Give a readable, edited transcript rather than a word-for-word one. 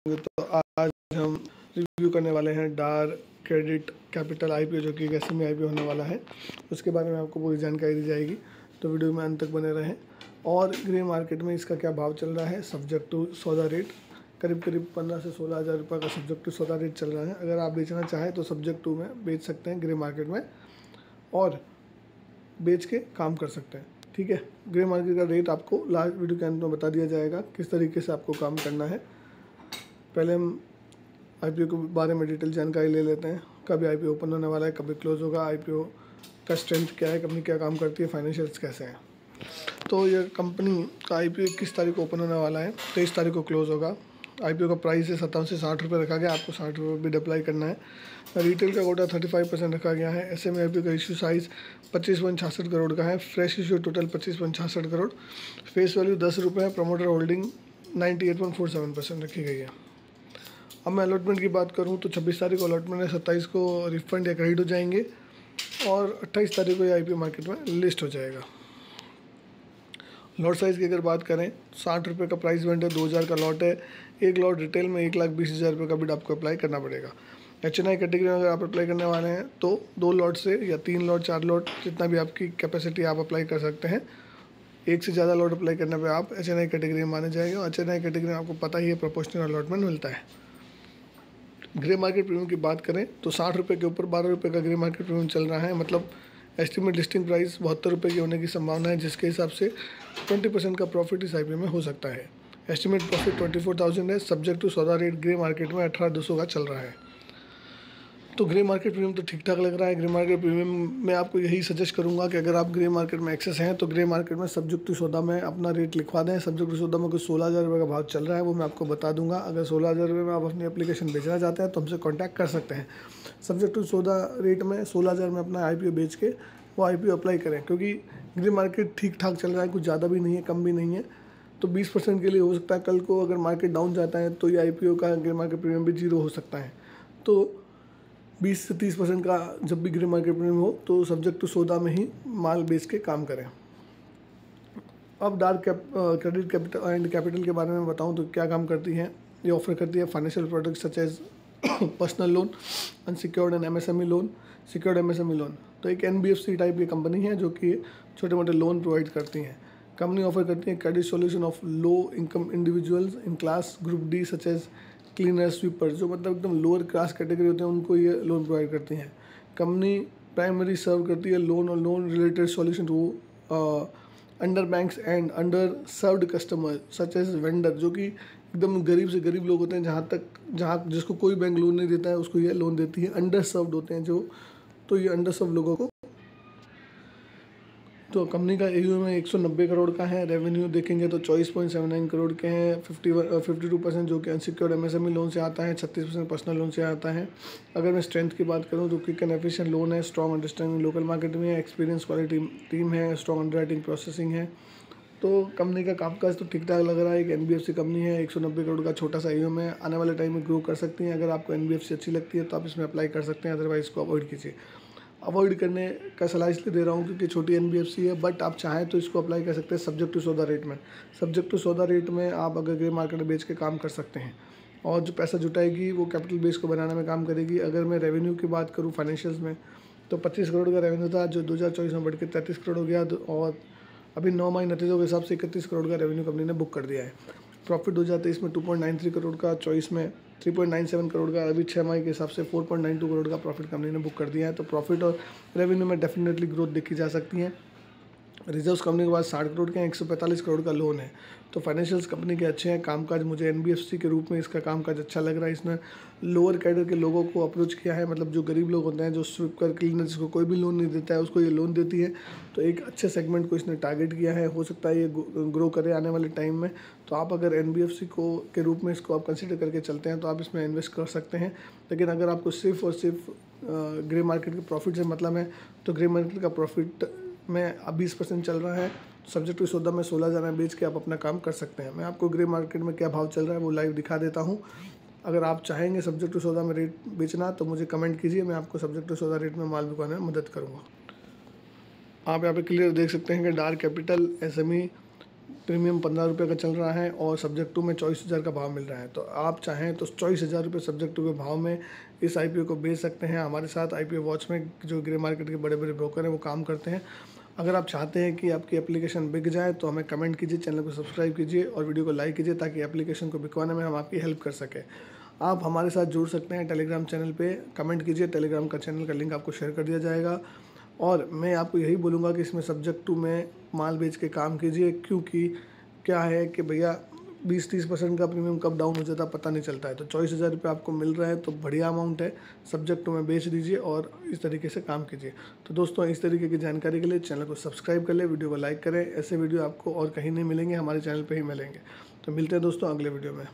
तो आज हम रिव्यू करने वाले हैं डार क्रेडिट कैपिटल आईपीओ, जो कि एक एसएमई आईपीओ होने वाला है। उसके बारे में आपको पूरी जानकारी दी जाएगी, तो वीडियो में अंत तक बने रहें। और ग्रे मार्केट में इसका क्या भाव चल रहा है सब्जेक्ट टू सौदा रेट, करीब 15 से 16 हज़ार रुपये का सब्जेक्ट टू सौदा रेट चल रहा है। अगर आप बेचना चाहें तो सब्जेक्ट टू में बेच सकते हैं ग्रे मार्केट में, और बेच के काम कर सकते हैं। ठीक है, ग्रे मार्केट का रेट आपको लास्ट वीडियो के अंत में बता दिया जाएगा किस तरीके से आपको काम करना है। पहले हम आईपीओ के बारे में डिटेल जानकारी ले लेते हैं। कभी आईपीओ ओपन होने वाला है, कभी क्लोज होगा, आईपीओ का स्ट्रेंथ क्या है, कंपनी क्या काम करती है, फाइनेंशियल्स कैसे हैं। तो ये कंपनी का आईपीओ 21 तारीख को ओपन होने वाला है, 23 तारीख को क्लोज होगा। आईपीओ का प्राइस है 57 से 60 रुपये रखा गया, आपको 60 रुपये भी अप्लाई करना है। रिटेल का कोटा 35% रखा गया है। एसएमई आईपीओ का इशू साइज़ 25.66 करोड़ का है। Fresh issue total 25.66 crore. Face value 10 रुपये है। प्रमोटर होल्डिंग 98.47% रखी गई है। अब मैं अलॉटमेंट की बात करूं तो 26 तारीख को अलॉटमेंट है, 27 को रिफंड या क्रेडिट हो जाएंगे, और 28 तारीख को ये आईपीओ मार्केट में लिस्ट हो जाएगा। लॉट साइज़ की अगर बात करें, 60 रुपये का प्राइस बैंड है, 2000 का लॉट है। एक लॉट रिटेल में 1,20,000 रुपये का बिड आपको अप्लाई करना पड़ेगा। एचएनआई कैटेगरी में अगर आप अप्लाई करने वाले हैं तो 2 लॉट से या 3 लॉट 4 लॉट जितना भी आपकी कैपेसिटी आप अप्लाई कर सकते हैं। एक से ज़्यादा लॉट अप्लाई करने पे आप एचएनआई कैटेगरी में माने जाएंगे, और एचएनआई कैटेगरी में आपको पता ही है प्रोपोर्शनल अलॉटमेंट मिलता है। ग्रे मार्केट प्रीमियम की बात करें तो 60 रुपये के ऊपर 12 रुपये का ग्रे मार्केट प्रीमियम चल रहा है। मतलब एस्टिमेट लिस्टिंग प्राइस 72 रुपये की होने की संभावना है, जिसके हिसाब से 20% का प्रॉफिट इस आईपीओ में हो सकता है। एस्टिमेट प्रॉफिट 24,000 है। सब्जेक्ट टू सौदा रेट ग्रे मार्केट में 18,200 का चल रहा है। तो ग्रे मार्केट प्रीमियम तो ठीक ठाक लग रहा है। ग्रे मार्केट प्रीमियम में आपको यही सजेस्ट करूंगा कि अगर आप ग्रे मार्केट में एक्सेस हैं तो ग्रे मार्केट में सब्जेक्ट टू सौदा में अपना रेट लिखवा दें। सब्जेक्ट टू सौदा में कुछ 16,000 रुपये का भाव चल रहा है, वो मैं आपको बता दूंगा। अगर 16,000 रुपये में आप अपनी एप्लीकेशन बेचना चाहते हैं तो हमसे कॉन्टैक्ट कर सकते हैं। सब्जेक्ट टू सौदा रेट में 16,000 में अपना आईपीओ बेच के वो आईपीओ अप्लाई करें, क्योंकि ग्रे मार्केट ठीक ठाक चल रहा है, कुछ ज़्यादा भी नहीं है, कम भी नहीं है। तो 20% के लिए हो सकता है कल को अगर मार्केट डाउन जाता है तो ये आईपीओ का ग्रे मार्केट प्रीमियम भी 0 हो सकता है। तो 20 से 30% का जब भी ग्रे मार्केट प्रीमियम हो तो सब्जेक्ट टू सौदा में ही माल बेच के काम करें। अब dark credit capital and capital के बारे में बताऊं तो क्या काम करती है। ये ऑफर करती है financial product such as personal loan, unsecured and MSME loan, secured MSME loan. तो एक एनबीएफसी टाइप की कंपनी है जो कि छोटे मोटे लोन प्रोवाइड करती हैं। कंपनी ऑफर करती है credit solution of low income individuals in class group D such as cleaner sweeper, जो मतलब एकदम लोअर क्लास कैटेगरी होते हैं उनको ये लोन प्रोवाइड करती हैं। कंपनी प्राइमरी सर्व करती है लोन और loan related solution to under banks and underserved customer such as vendor, जो कि एकदम गरीब से गरीब लोग होते हैं, जहाँ जिसको कोई बैंक लोन नहीं देता है उसको ये लोन देती है। अंडर सर्व्ड होते हैं जो, तो ये अंडर सर्व लोगों को। तो कंपनी का एयूएम में 190 करोड़ का है। रेवेन्यू देखेंगे तो 24.79 करोड़ के हैं। 52% जो कि अनसिक्योर्ड एमएसएमई लोन से आता है, 36% पर्सनल लोन से आता है। अगर मैं स्ट्रेंथ की बात करूं तो क्विक एंड एफिशिएंट लोन है, स्ट्रॉन्ग अंडरस्टैंडिंग लोकल मार्केट में है, एक्सपीरियंस क्वालिटी टीम है, स्ट्रॉन्ग अंडरराइटिंग प्रोसेसिंग है। तो कंपनी का कामकाज तो ठीक ठाक लग रहा है। एक एनबीएफसी कंपनी है, 190 करोड़ का छोटा सा एयूएम है, आने वाले टाइम में ग्रो कर सकती हैं। अगर आपको एनबीएफसी अच्छी लगती है तो आप इसमें अप्लाई कर सकते हैं, अदरवाइज इसको अवॉइड कीजिए। अवॉइड करने का सलाह इसलिए दे रहा हूँ क्योंकि छोटी एनबीएफसी है, बट आप चाहें तो इसको अप्लाई कर सकते हैं सब्जेक्ट टू सौदा रेट में। सब्जेक्ट टू सौदा रेट में आप अगर ग्रे मार्केट में बेच के काम कर सकते हैं, और जो पैसा जुटाएगी वो कैपिटल बेस को बनाने में काम करेगी। अगर मैं रेवेन्यू की बात करूँ फाइनेंशियल्स में तो 25 करोड़ का रेवेन्यू था, जो 2024 में बढ़ के 33 करोड़ हो गया, और अभी 9 माही नतीजों के हिसाब से 31 करोड़ का रेवेन्यू कंपनी ने बुक कर दिया है। प्रॉफिट 2023 में 2.93 करोड़ का, 24 में 3.97 करोड़ का, अभी 6 माही के हिसाब से 4.92 करोड़ का प्रॉफिट कंपनी ने बुक कर दिया है। तो प्रॉफिट और रेवेन्यू में डेफिनेटली ग्रोथ देखी जा सकती है। रिजर्व्स कंपनी के पास 60 करोड़ के हैं, 145 करोड़ का लोन है। तो फाइनेंशियल्स कंपनी के अच्छे हैं। कामकाज मुझे एनबीएफसी के रूप में इसका कामकाज अच्छा लग रहा है। इसने लोअर कैडर के लोगों को अप्रोच किया है, मतलब जो गरीब लोग होते हैं, जो स्वीपर क्लीनर जिसको कोई भी लोन नहीं देता है उसको ये लोन देती है। तो एक अच्छे सेगमेंट को इसने टारगेट किया है। हो सकता है ये ग्रो करे आने वाले टाइम में। तो आप अगर एनबीएफसी को के रूप में इसको आप कंसिडर करके चलते हैं तो आप इसमें इन्वेस्ट कर सकते हैं। लेकिन अगर आपको सिर्फ और सिर्फ ग्रे मार्केट के प्रॉफिट से मतलब है तो ग्रे मार्केट का प्रॉफिट में अब 20% चल रहा है। सब्जेक्ट टू सौदा में 16,000 में बेच के आप अपना काम कर सकते हैं। मैं आपको ग्रे मार्केट में क्या भाव चल रहा है वो लाइव दिखा देता हूं। अगर आप चाहेंगे सब्जेक्ट टू सौदा में रेट बेचना तो मुझे कमेंट कीजिए, मैं आपको सब्जेक्ट टू सौदा रेट में माल बिकवाने में मदद करूंगा। आप यहाँ पे क्लियर देख सकते हैं कि डार्क कैपिटल एसएमई प्रीमियम 15 रुपये का चल रहा है और सब्जेक्ट टू में 24,000 का भाव मिल रहा है। तो आप चाहें तो 24,000 रुपये सब्जेक्ट टू के भाव में इस IPO को बेच सकते हैं। हमारे साथ IPO वॉच में जो ग्रे मार्केट के बड़े बड़े ब्रोकर हैं वो काम करते हैं। अगर आप चाहते हैं कि आपकी एप्लीकेशन बिक जाए तो हमें कमेंट कीजिए, चैनल को सब्सक्राइब कीजिए और वीडियो को लाइक कीजिए ताकि एप्लीकेशन को बिकवाने में हम आपकी हेल्प कर सकें। आप हमारे साथ जुड़ सकते हैं टेलीग्राम चैनल पे, कमेंट कीजिए, टेलीग्राम का चैनल का लिंक आपको शेयर कर दिया जाएगा। और मैं आपको यही बोलूँगा कि इसमें सब्जेक्ट टू में माल बेच के काम कीजिए, क्योंकि क्या है कि भैया 20-30% का प्रीमियम कब डाउन हो जाता है पता नहीं चलता है। तो 24,000 रुपये आपको मिल रहा है तो बढ़िया अमाउंट है। सब्जेक्ट टू में बेच दीजिए और इस तरीके से काम कीजिए। तो दोस्तों, इस तरीके की जानकारी के लिए चैनल को सब्सक्राइब कर लें, वीडियो को लाइक करें। ऐसे वीडियो आपको और कहीं नहीं मिलेंगे, हमारे चैनल पर ही मिलेंगे। तो मिलते हैं दोस्तों अगले वीडियो में।